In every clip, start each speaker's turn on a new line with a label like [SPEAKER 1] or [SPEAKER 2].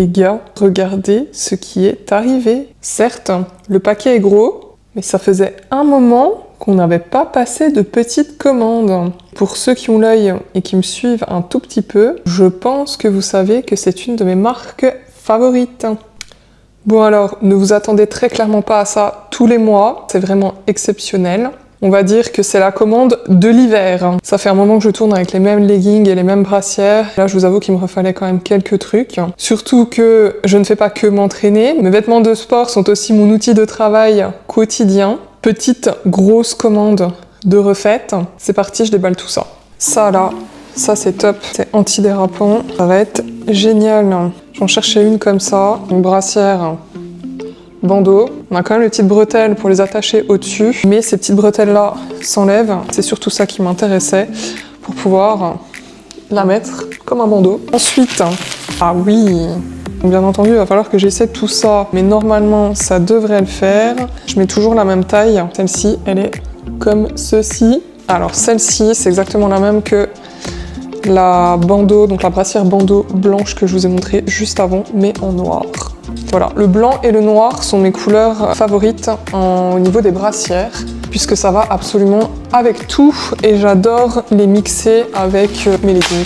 [SPEAKER 1] Les gars, regardez ce qui est arrivé. Certes, le paquet est gros, mais ça faisait un moment qu'on n'avait pas passé de petites commandes. Pour ceux qui ont l'œil et qui me suivent un tout petit peu, je pense que vous savez que c'est une de mes marques favorites. Bon alors, ne vous attendez très clairement pas à ça tous les mois, c'est vraiment exceptionnel. On va dire que c'est la commande de l'hiver. Ça fait un moment que je tourne avec les mêmes leggings et les mêmes brassières. Là, je vous avoue qu'il me refallait quand même quelques trucs. Surtout que je ne fais pas que m'entraîner. Mes vêtements de sport sont aussi mon outil de travail quotidien. Petite, grosse commande de refaite. C'est parti, je déballe tout ça. Ça là, ça c'est top. C'est antidérapant. Ça va être génial. J'en cherchais une comme ça. Une brassière bandeau. On a quand même les petites bretelles pour les attacher au-dessus, mais ces petites bretelles-là s'enlèvent. C'est surtout ça qui m'intéressait pour pouvoir la mettre comme un bandeau. Ensuite, ah oui, bien entendu, il va falloir que j'essaie tout ça, mais normalement, ça devrait le faire. Je mets toujours la même taille. Celle-ci, elle est comme ceci. Alors celle-ci, c'est exactement la même que la bandeau, donc la brassière bandeau blanche que je vous ai montré juste avant, mais en noir. Voilà, le blanc et le noir sont mes couleurs favorites au niveau des brassières, puisque ça va absolument avec tout et j'adore les mixer avec mes leggings.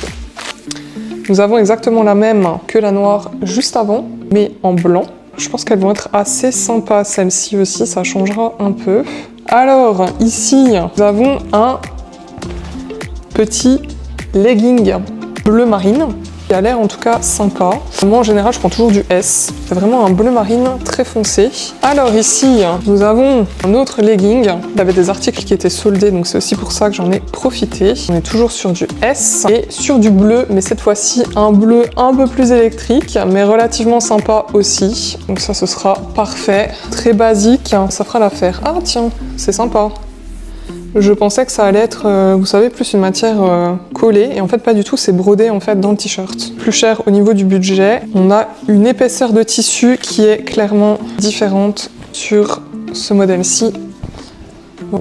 [SPEAKER 1] Nous avons exactement la même que la noire juste avant, mais en blanc. Je pense qu'elles vont être assez sympas, celles-ci aussi, ça changera un peu. Alors, ici, nous avons un petit legging bleu marine, qui a l'air en tout cas sympa. Moi en général je prends toujours du S. C'est vraiment un bleu marine très foncé. Alors ici nous avons un autre legging. Il y avait des articles qui étaient soldés donc c'est aussi pour ça que j'en ai profité. On est toujours sur du S et sur du bleu mais cette fois-ci un bleu un peu plus électrique mais relativement sympa aussi. Donc ça ce sera parfait. Très basique, ça fera l'affaire. Ah tiens, c'est sympa. Je pensais que ça allait être, vous savez, plus une matière collée, et en fait pas du tout, c'est brodé en fait dans le t-shirt. Plus cher au niveau du budget, on a une épaisseur de tissu qui est clairement différente sur ce modèle-ci,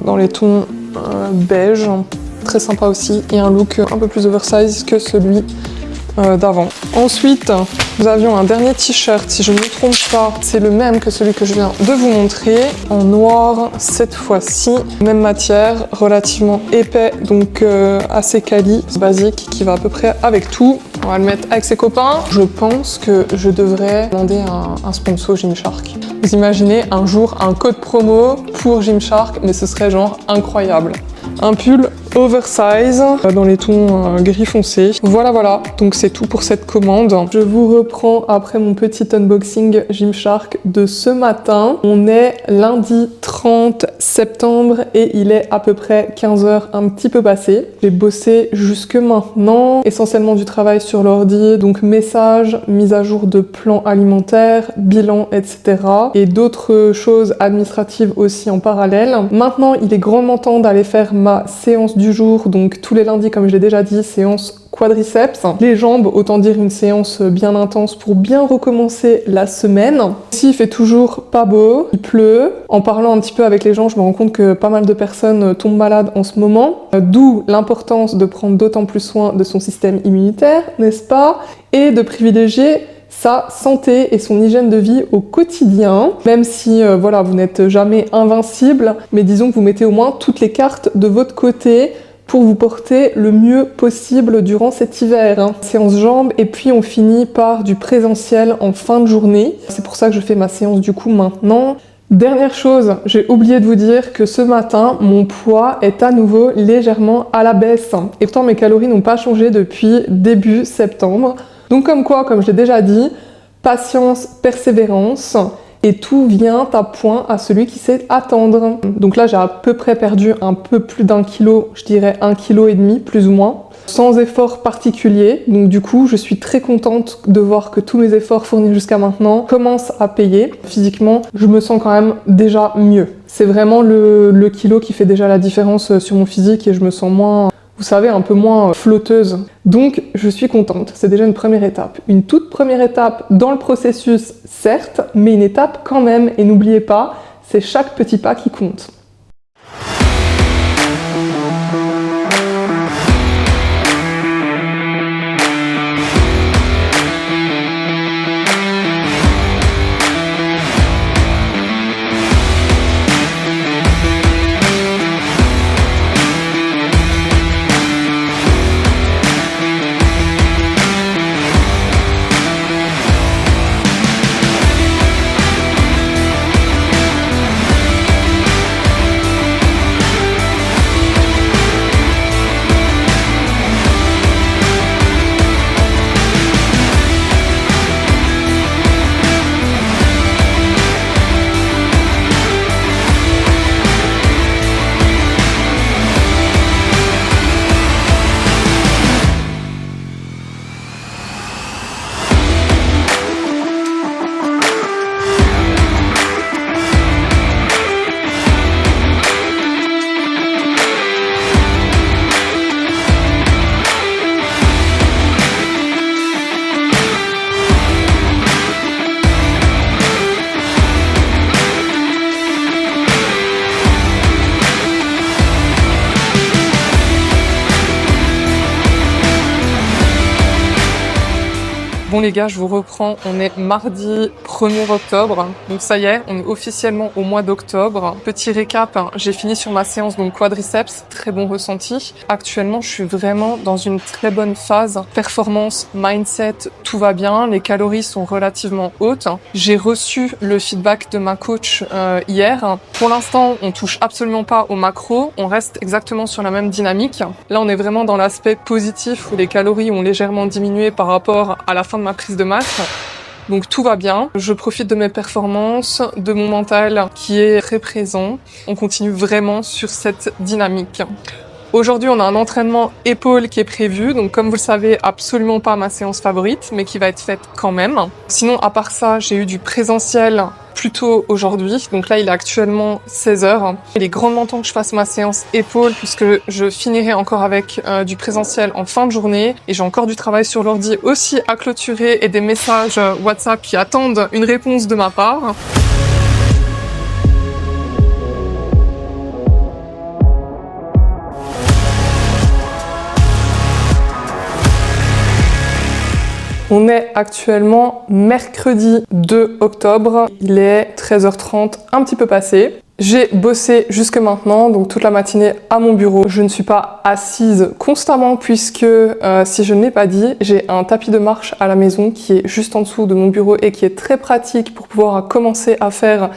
[SPEAKER 1] dans les tons beige, très sympa aussi, et un look un peu plus oversize que celui d'avant. Ensuite, nous avions un dernier t-shirt, si je ne me trompe pas, c'est le même que celui que je viens de vous montrer, en noir cette fois-ci, même matière, relativement épais, donc assez quali, basique, qui va à peu près avec tout. On va le mettre avec ses copains. Je pense que je devrais demander un sponsor Gymshark. Vous imaginez un jour un code promo pour Gymshark, mais ce serait genre incroyable. Un pull oversize dans les tons gris foncé. Voilà, donc c'est tout pour cette commande. Je vous reprends après mon petit unboxing Gymshark de ce matin. On est lundi 30 septembre et il est à peu près 15h un petit peu passé. J'ai bossé jusque maintenant, essentiellement du travail sur l'ordi, donc messages, mise à jour de plans alimentaires, bilan, etc. et d'autres choses administratives aussi en parallèle. Maintenant, il est grandement temps d'aller faire ma séance du jour, donc tous les lundis, comme je l'ai déjà dit, séance quadriceps. Les jambes, autant dire une séance bien intense pour bien recommencer la semaine. Ici, il fait toujours pas beau, il pleut. En parlant un petit peu avec les gens, je me rends compte que pas mal de personnes tombent malades en ce moment, d'où l'importance de prendre d'autant plus soin de son système immunitaire, n'est-ce pas? Et de privilégier sa santé et son hygiène de vie au quotidien, même si voilà, vous n'êtes jamais invincible, mais disons que vous mettez au moins toutes les cartes de votre côté pour vous porter le mieux possible durant cet hiver. Séance jambes et puis on finit par du présentiel en fin de journée. C'est pour ça que je fais ma séance du coup maintenant. Dernière chose, j'ai oublié de vous dire que ce matin, mon poids est à nouveau légèrement à la baisse. Et pourtant mes calories n'ont pas changé depuis début septembre. Donc comme quoi, comme je l'ai déjà dit, patience, persévérance, et tout vient à point à celui qui sait attendre. Donc là, j'ai à peu près perdu un peu plus d'1 kilo, je dirais 1,5 kg, plus ou moins, sans effort particulier. Donc du coup, je suis très contente de voir que tous mes efforts fournis jusqu'à maintenant commencent à payer. Physiquement, je me sens quand même déjà mieux. C'est vraiment le kilo qui fait déjà la différence sur mon physique et je me sens moins... vous savez, un peu moins flotteuse. Donc, je suis contente. C'est déjà une première étape. Une toute première étape dans le processus, certes, mais une étape quand même. Et n'oubliez pas, c'est chaque petit pas qui compte. Bon les gars, je vous reprends, on est mardi 1er octobre, donc ça y est, on est officiellement au mois d'octobre. Petit récap, j'ai fini sur ma séance donc quadriceps, très bon ressenti. Actuellement, je suis vraiment dans une très bonne phase. Performance, mindset, tout va bien, les calories sont relativement hautes. J'ai reçu le feedback de ma coach hier. Pour l'instant, on touche absolument pas au macro, on reste exactement sur la même dynamique. Là, on est vraiment dans l'aspect positif où les calories ont légèrement diminué par rapport à la fin de ma prise de masse. Donc tout va bien. Je profite de mes performances, de mon mental qui est très présent. On continue vraiment sur cette dynamique. Aujourd'hui, on a un entraînement épaule qui est prévu. Donc comme vous le savez, absolument pas ma séance favorite, mais qui va être faite quand même. Sinon, à part ça, j'ai eu du présentiel plus tôt aujourd'hui. Donc là, il est actuellement 16h. Il est grandement temps que je fasse ma séance épaule puisque je finirai encore avec du présentiel en fin de journée. Et j'ai encore du travail sur l'ordi aussi à clôturer et des messages WhatsApp qui attendent une réponse de ma part. On est actuellement mercredi 2 octobre, il est 13h30, un petit peu passé. J'ai bossé jusque maintenant, donc toute la matinée à mon bureau. Je ne suis pas assise constamment puisque, si je ne l'ai pas dit, j'ai un tapis de marche à la maison qui est juste en dessous de mon bureau et qui est très pratique pour pouvoir commencer à faire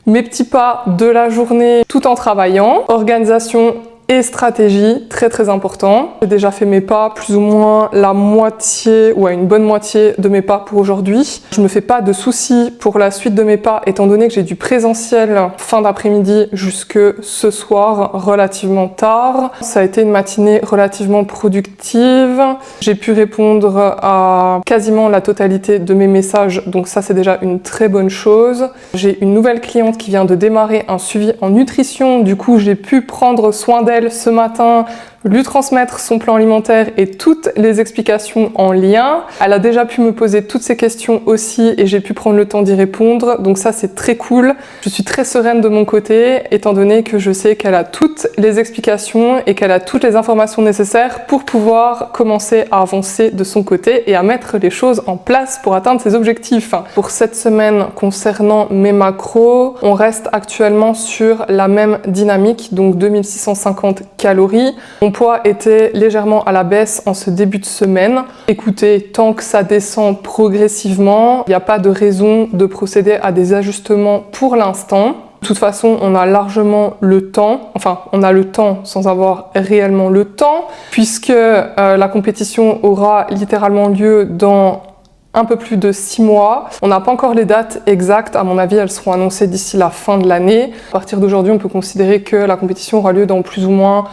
[SPEAKER 1] mes petits pas de la journée tout en travaillant. Organisation et stratégie, très très important. J'ai déjà fait mes pas, plus ou moins la moitié ou à une bonne moitié de mes pas pour aujourd'hui. Je me fais pas de soucis pour la suite de mes pas étant donné que j'ai du présentiel fin d'après-midi jusque ce soir relativement tard. Ça a été une matinée relativement productive. J'ai pu répondre à quasiment la totalité de mes messages, donc ça c'est déjà une très bonne chose. J'ai une nouvelle cliente qui vient de démarrer un suivi en nutrition, du coup j'ai pu prendre soin d'elle ce matin, lui transmettre son plan alimentaire et toutes les explications en lien. Elle a déjà pu me poser toutes ces questions aussi et j'ai pu prendre le temps d'y répondre, donc ça c'est très cool. Je suis très sereine de mon côté étant donné que je sais qu'elle a toutes les explications et qu'elle a toutes les informations nécessaires pour pouvoir commencer à avancer de son côté et à mettre les choses en place pour atteindre ses objectifs. Pour cette semaine, concernant mes macros, on reste actuellement sur la même dynamique, donc 2650 calories. Mon poids était légèrement à la baisse en ce début de semaine. Écoutez, tant que ça descend progressivement, il n'y a pas de raison de procéder à des ajustements pour l'instant. De toute façon, on a largement le temps, enfin on a le temps sans avoir réellement le temps, puisque la compétition aura littéralement lieu dans un peu plus de 6 mois. On n'a pas encore les dates exactes, à mon avis elles seront annoncées d'ici la fin de l'année. À partir d'aujourd'hui, on peut considérer que la compétition aura lieu dans plus ou moins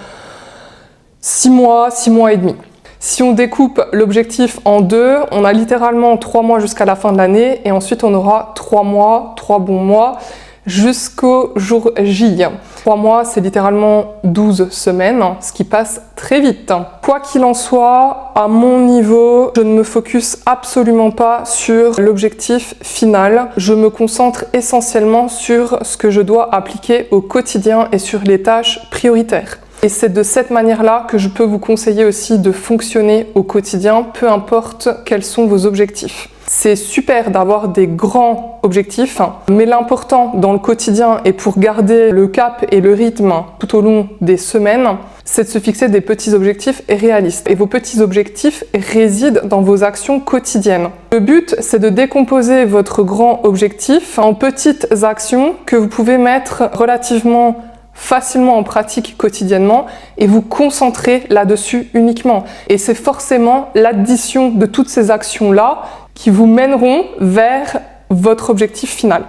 [SPEAKER 1] 6 mois et demi. Si on découpe l'objectif en deux, on a littéralement 3 mois jusqu'à la fin de l'année et ensuite on aura 3 mois, 3 bons mois jusqu'au jour J. 3 mois, c'est littéralement 12 semaines, ce qui passe très vite. Quoi qu'il en soit, à mon niveau, je ne me focus absolument pas sur l'objectif final. Je me concentre essentiellement sur ce que je dois appliquer au quotidien et sur les tâches prioritaires. Et c'est de cette manière-là que je peux vous conseiller aussi de fonctionner au quotidien, peu importe quels sont vos objectifs. C'est super d'avoir des grands objectifs, mais l'important dans le quotidien et pour garder le cap et le rythme tout au long des semaines, c'est de se fixer des petits objectifs réalistes. Et vos petits objectifs résident dans vos actions quotidiennes. Le but, c'est de décomposer votre grand objectif en petites actions que vous pouvez mettre relativement facilement en pratique quotidiennement et vous concentrer là-dessus uniquement. Et c'est forcément l'addition de toutes ces actions-là qui vous mèneront vers votre objectif final.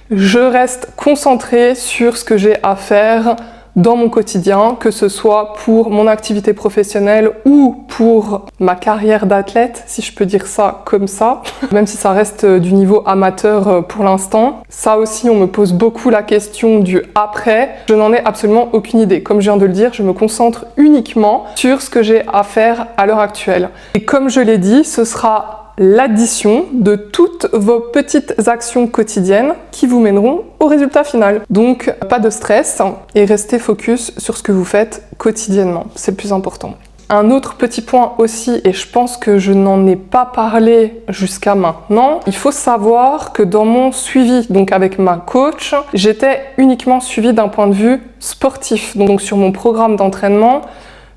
[SPEAKER 1] Je reste concentrée sur ce que j'ai à faire dans mon quotidien, que ce soit pour mon activité professionnelle ou pour ma carrière d'athlète, si je peux dire ça comme ça, même si ça reste du niveau amateur pour l'instant. Ça aussi, on me pose beaucoup la question du après. Je n'en ai absolument aucune idée. Comme je viens de le dire, je me concentre uniquement sur ce que j'ai à faire à l'heure actuelle. Et comme je l'ai dit, ce sera l'addition de toutes vos petites actions quotidiennes qui vous mèneront au résultat final. Donc, pas de stress et restez focus sur ce que vous faites quotidiennement. C'est le plus important. Un autre petit point aussi, et je pense que je n'en ai pas parlé jusqu'à maintenant, il faut savoir que dans mon suivi, donc avec ma coach, j'étais uniquement suivie d'un point de vue sportif, donc sur mon programme d'entraînement.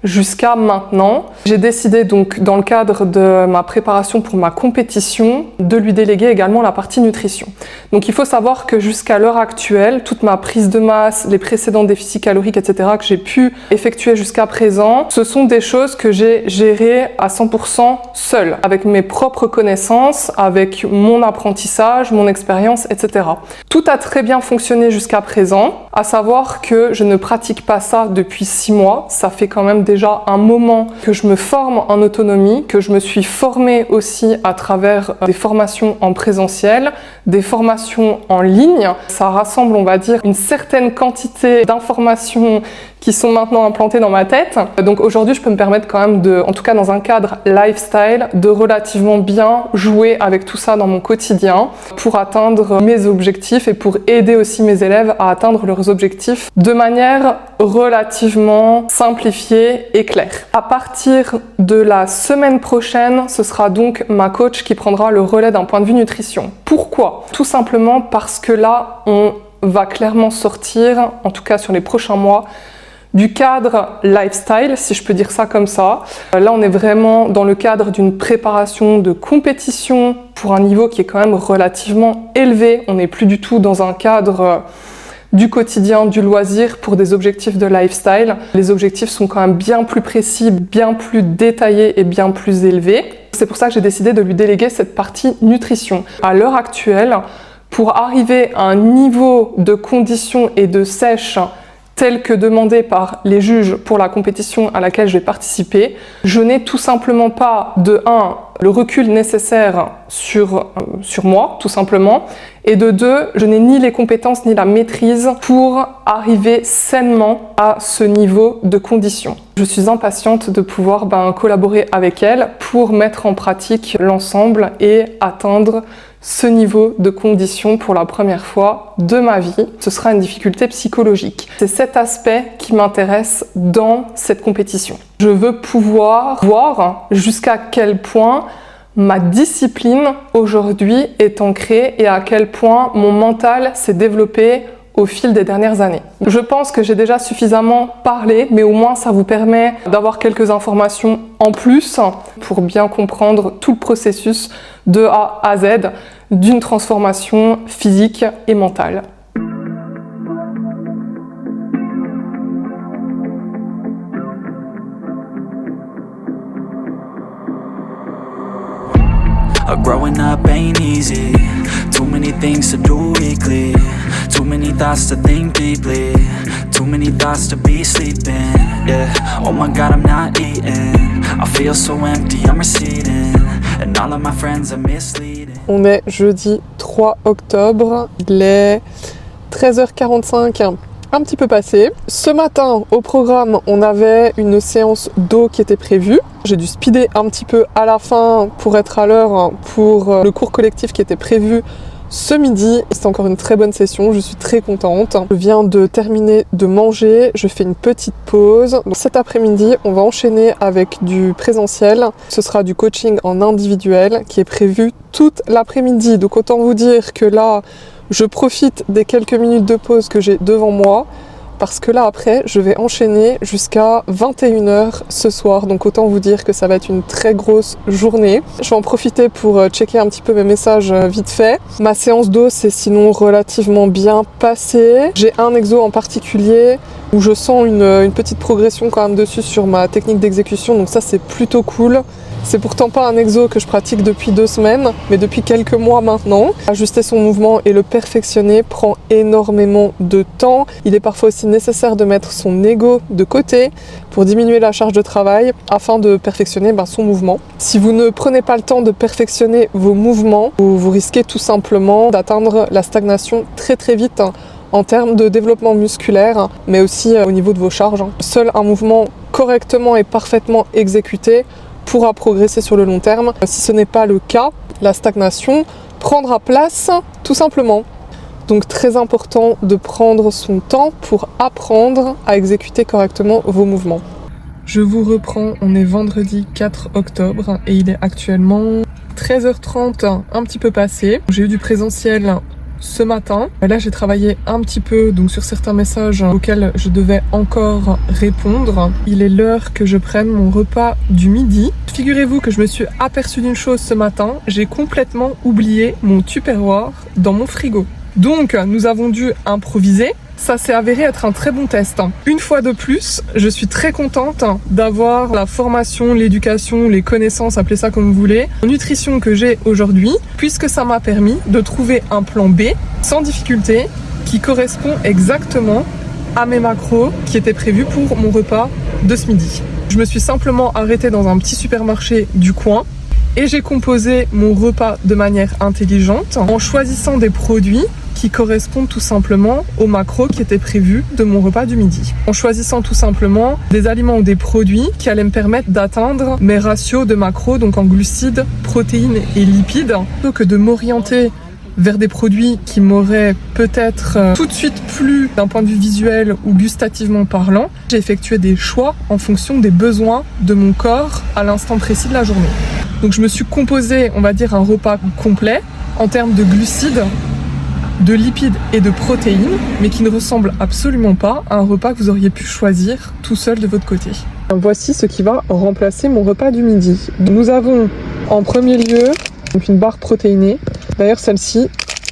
[SPEAKER 1] Jusqu'à maintenant, j'ai décidé donc dans le cadre de ma préparation pour ma compétition de lui déléguer également la partie nutrition. Donc il faut savoir que jusqu'à l'heure actuelle, toute ma prise de masse, les précédents déficits caloriques, etc. que j'ai pu effectuer jusqu'à présent, ce sont des choses que j'ai gérées à 100% seule, avec mes propres connaissances, avec mon apprentissage, mon expérience, etc. Tout a très bien fonctionné jusqu'à présent, à savoir que je ne pratique pas ça depuis 6 mois, ça fait quand même déjà un moment que je me forme en autonomie, que je me suis formée aussi à travers des formations en présentiel, des formations en ligne. Ça rassemble, on va dire, une certaine quantité d'informations qui sont maintenant implantées dans ma tête. Donc aujourd'hui, je peux me permettre quand même de, en tout cas dans un cadre lifestyle, de relativement bien jouer avec tout ça dans mon quotidien pour atteindre mes objectifs et pour aider aussi mes élèves à atteindre leurs objectifs de manière relativement simplifiée et claire. À partir de la semaine prochaine, ce sera donc ma coach qui prendra le relais d'un point de vue nutrition. Pourquoi ? Tout simplement parce que là, on va clairement sortir, en tout cas sur les prochains mois, du cadre lifestyle, si je peux dire ça comme ça. Là, on est vraiment dans le cadre d'une préparation de compétition pour un niveau qui est quand même relativement élevé. On n'est plus du tout dans un cadre du quotidien, du loisir pour des objectifs de lifestyle. Les objectifs sont quand même bien plus précis, bien plus détaillés et bien plus élevés. C'est pour ça que j'ai décidé de lui déléguer cette partie nutrition. À l'heure actuelle, pour arriver à un niveau de condition et de sèche tel que demandé par les juges pour la compétition à laquelle je vais participer, je n'ai tout simplement pas, de 1, le recul nécessaire sur moi, tout simplement, et de 2, je n'ai ni les compétences ni la maîtrise pour arriver sainement à ce niveau de condition. Je suis impatiente de pouvoir collaborer avec elle pour mettre en pratique l'ensemble et atteindre ce niveau de condition pour la première fois de ma vie. Ce sera une difficulté psychologique. C'est cet aspect qui m'intéresse dans cette compétition. Je veux pouvoir voir jusqu'à quel point ma discipline aujourd'hui est ancrée et à quel point mon mental s'est développé au fil des dernières années. Je pense que j'ai déjà suffisamment parlé, mais au moins ça vous permet d'avoir quelques informations en plus pour bien comprendre tout le processus de A à Z d'une transformation physique et mentale.
[SPEAKER 2] Growing up ain't easy. Too many things to do weekly. Too many thoughts to think deeply. Too many thoughts to be sleeping. Yeah, oh my God, I'm not eating. I feel so empty, I'm receding. And all of my friends are misleading.
[SPEAKER 1] On est jeudi 3 octobre. Il est 13h45. Un petit peu passé. Ce matin, au programme, on avait une séance d'eau qui était prévue. J'ai dû speeder un petit peu à la fin pour être à l'heure pour le cours collectif qui était prévu ce midi. C'était encore une très bonne session, je suis très contente. Je viens de terminer de manger, je fais une petite pause. Donc cet après-midi, on va enchaîner avec du présentiel. Ce sera du coaching en individuel qui est prévu toute l'après-midi. Donc autant vous dire que là, je profite des quelques minutes de pause que j'ai devant moi parce que là après je vais enchaîner jusqu'à 21h ce soir, donc autant vous dire que ça va être une très grosse journée. Je vais en profiter pour checker un petit peu mes messages vite fait. Ma séance d'eau s'est sinon relativement bien passée. J'ai un exo en particulier où je sens une petite progression quand même dessus sur ma technique d'exécution, donc ça c'est plutôt cool. C'est pourtant pas un exo que je pratique depuis 2 semaines, mais depuis quelques mois maintenant. Ajuster son mouvement et le perfectionner prend énormément de temps. Il est parfois aussi nécessaire de mettre son ego de côté pour diminuer la charge de travail afin de perfectionner son mouvement. Si vous ne prenez pas le temps de perfectionner vos mouvements, vous risquez tout simplement d'atteindre la stagnation très très vite en termes de développement musculaire, mais aussi au niveau de vos charges. Seul un mouvement correctement et parfaitement exécuté pourra progresser sur le long terme. Si ce n'est pas le cas, la stagnation prendra place tout simplement. Donc très important de prendre son temps pour apprendre à exécuter correctement vos mouvements. Je vous reprends, on est vendredi 4 octobre et il est actuellement 13h30, un petit peu passé. J'ai eu du présentiel ce matin. Là, j'ai travaillé un petit peu donc sur certains messages auxquels je devais encore répondre. Il est l'heure que je prenne mon repas du midi. Figurez-vous que je me suis aperçue d'une chose ce matin. J'ai complètement oublié mon tupperware dans mon frigo. Donc, nous avons dû improviser. Ça s'est avéré être un très bon test. Une fois de plus, je suis très contente d'avoir la formation, l'éducation, les connaissances, appelez ça comme vous voulez, en nutrition que j'ai aujourd'hui, puisque ça m'a permis de trouver un plan B sans difficulté qui correspond exactement à mes macros qui étaient prévus pour mon repas de ce midi. Je me suis simplement arrêtée dans un petit supermarché du coin et j'ai composé mon repas de manière intelligente en choisissant des produits qui correspondent tout simplement aux macros qui étaient prévus de mon repas du midi. En choisissant tout simplement des aliments ou des produits qui allaient me permettre d'atteindre mes ratios de macros, donc en glucides, protéines et lipides, plutôt que de m'orienter vers des produits qui m'auraient peut-être tout de suite plu d'un point de vue visuel ou gustativement parlant. J'ai effectué des choix en fonction des besoins de mon corps à l'instant précis de la journée. Donc je me suis composé, on va dire, un repas complet en termes de glucides, de lipides et de protéines, mais qui ne ressemble absolument pas à un repas que vous auriez pu choisir tout seul de votre côté. Voici ce qui va remplacer mon repas du midi. Nous avons en premier lieu donc une barre protéinée. D'ailleurs celle-ci,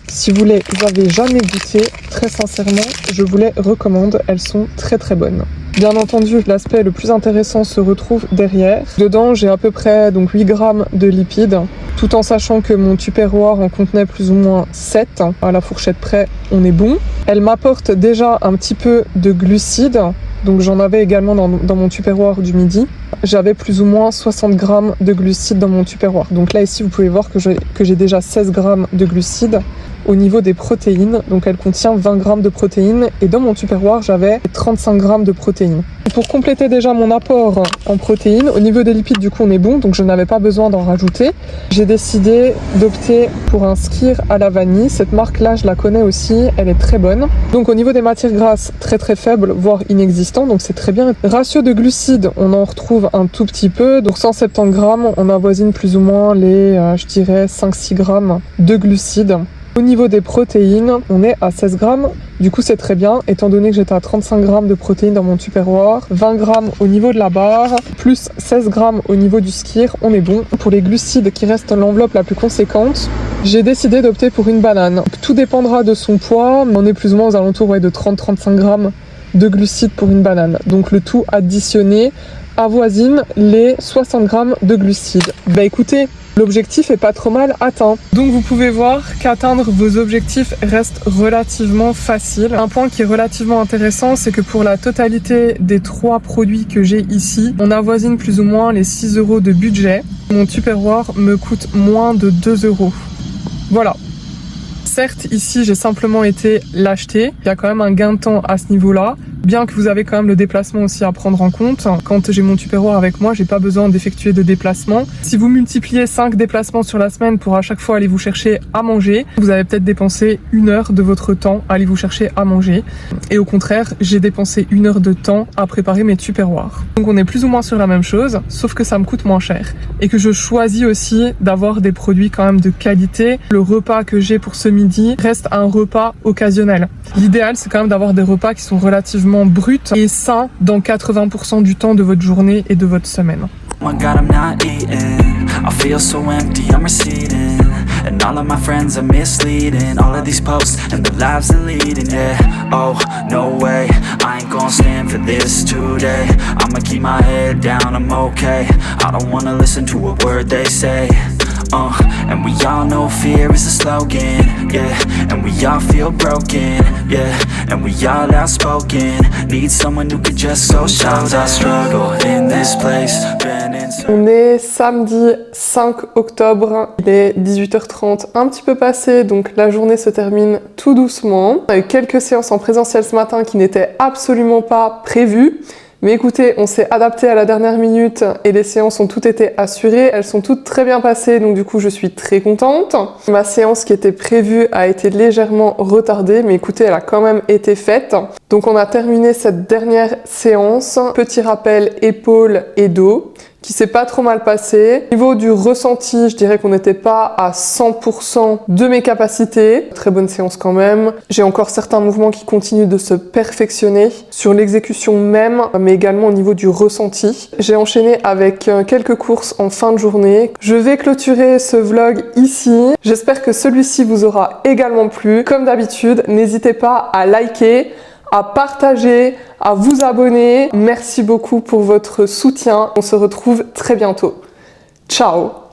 [SPEAKER 1] si vous les avez jamais goûtées, très sincèrement, je vous les recommande. Elles sont très très bonnes. Bien entendu, l'aspect le plus intéressant se retrouve derrière. Dedans, j'ai à peu près donc 8 grammes de lipides, tout en sachant que mon tupperware en contenait plus ou moins 7. À la fourchette près, on est bon. Elle m'apporte déjà un petit peu de glucides, donc j'en avais également dans mon tupperware du midi. J'avais plus ou moins 60 grammes de glucides dans mon tupperware. Donc là, ici, vous pouvez voir que j'ai déjà 16 grammes de glucides. Au niveau des protéines, donc elle contient 20 grammes de protéines et dans mon tupperware j'avais 35 grammes de protéines. Pour compléter déjà mon apport en protéines, au niveau des lipides du coup on est bon, donc je n'avais pas besoin d'en rajouter. J'ai décidé d'opter pour un skyr à la vanille. Cette marque là je la connais aussi, elle est très bonne. Donc au niveau des matières grasses, très très faible, voire inexistant, donc c'est très bien. Ratio de glucides, on en retrouve un tout petit peu, donc 170 grammes, on avoisine plus ou moins les, je dirais 5-6 grammes de glucides. Au niveau des protéines, on est à 16 grammes. Du coup, c'est très bien, étant donné que j'étais à 35 grammes de protéines dans mon tupperware, 20 grammes au niveau de la barre, plus 16 grammes au niveau du skyr, on est bon. Pour les glucides qui restent l'enveloppe la plus conséquente, j'ai décidé d'opter pour une banane. Tout dépendra de son poids, mais on est plus ou moins aux alentours de 30-35 grammes de glucides pour une banane. Donc le tout additionné avoisine les 60 grammes de glucides. Bah écoutez, l'objectif est pas trop mal atteint. Donc vous pouvez voir qu'atteindre vos objectifs reste relativement facile. Un point qui est relativement intéressant, c'est que pour la totalité des 3 produits que j'ai ici, on avoisine plus ou moins les 6 € de budget. Mon tupperware me coûte moins de 2 €. Voilà. Certes, ici, j'ai simplement été l'acheter. Il y a quand même un gain de temps à ce niveau-là. Bien que vous avez quand même le déplacement aussi à prendre en compte. Quand j'ai mon tupperware avec moi, j'ai pas besoin d'effectuer de déplacement. Si vous multipliez 5 déplacements sur la semaine pour à chaque fois aller vous chercher à manger, vous avez peut-être dépensé 1 heure de votre temps à aller vous chercher à manger. Et au contraire, j'ai dépensé 1 heure de temps à préparer mes tupperwares. Donc on est plus ou moins sur la même chose, sauf que ça me coûte moins cher. Et que je choisis aussi d'avoir des produits quand même de qualité. Le repas que j'ai pour ce midi reste un repas occasionnel. L'idéal, c'est quand même d'avoir des repas qui sont relativement brut et sain dans 80% du temps de votre journée et de votre semaine.
[SPEAKER 2] Oh my God, I'm not eating. I feel so empty, I'm receding. And all of my friends are misleading. All of these posts and the lives they're leading, yeah. Oh, no way, I ain't gonna stand for this today. I'ma keep my head down, I'm okay. I don't wanna listen to a word they say. And we all know fear is a slogan, yeah. And we all feel broken, yeah. And we all outspoken. Need someone who could just so sometimes I struggle in this place.
[SPEAKER 1] On est samedi 5 octobre, il est 18h30, un petit peu passé, donc la journée se termine tout doucement. On a eu quelques séances en présentiel ce matin qui n'étaient absolument pas prévues. Mais écoutez, on s'est adapté à la dernière minute et les séances ont toutes été assurées. Elles sont toutes très bien passées, donc du coup je suis très contente. Ma séance qui était prévue a été légèrement retardée, mais écoutez, elle a quand même été faite. Donc on a terminé cette dernière séance. Petit rappel épaules et dos, qui s'est pas trop mal passé. Au niveau du ressenti, je dirais qu'on n'était pas à 100% de mes capacités. Très bonne séance quand même. J'ai encore certains mouvements qui continuent de se perfectionner sur l'exécution même, mais également au niveau du ressenti. J'ai enchaîné avec quelques courses en fin de journée. Je vais clôturer ce vlog ici. J'espère que celui-ci vous aura également plu. Comme d'habitude, n'hésitez pas à liker, à partager, à vous abonner. Merci beaucoup pour votre soutien. On se retrouve très bientôt. Ciao!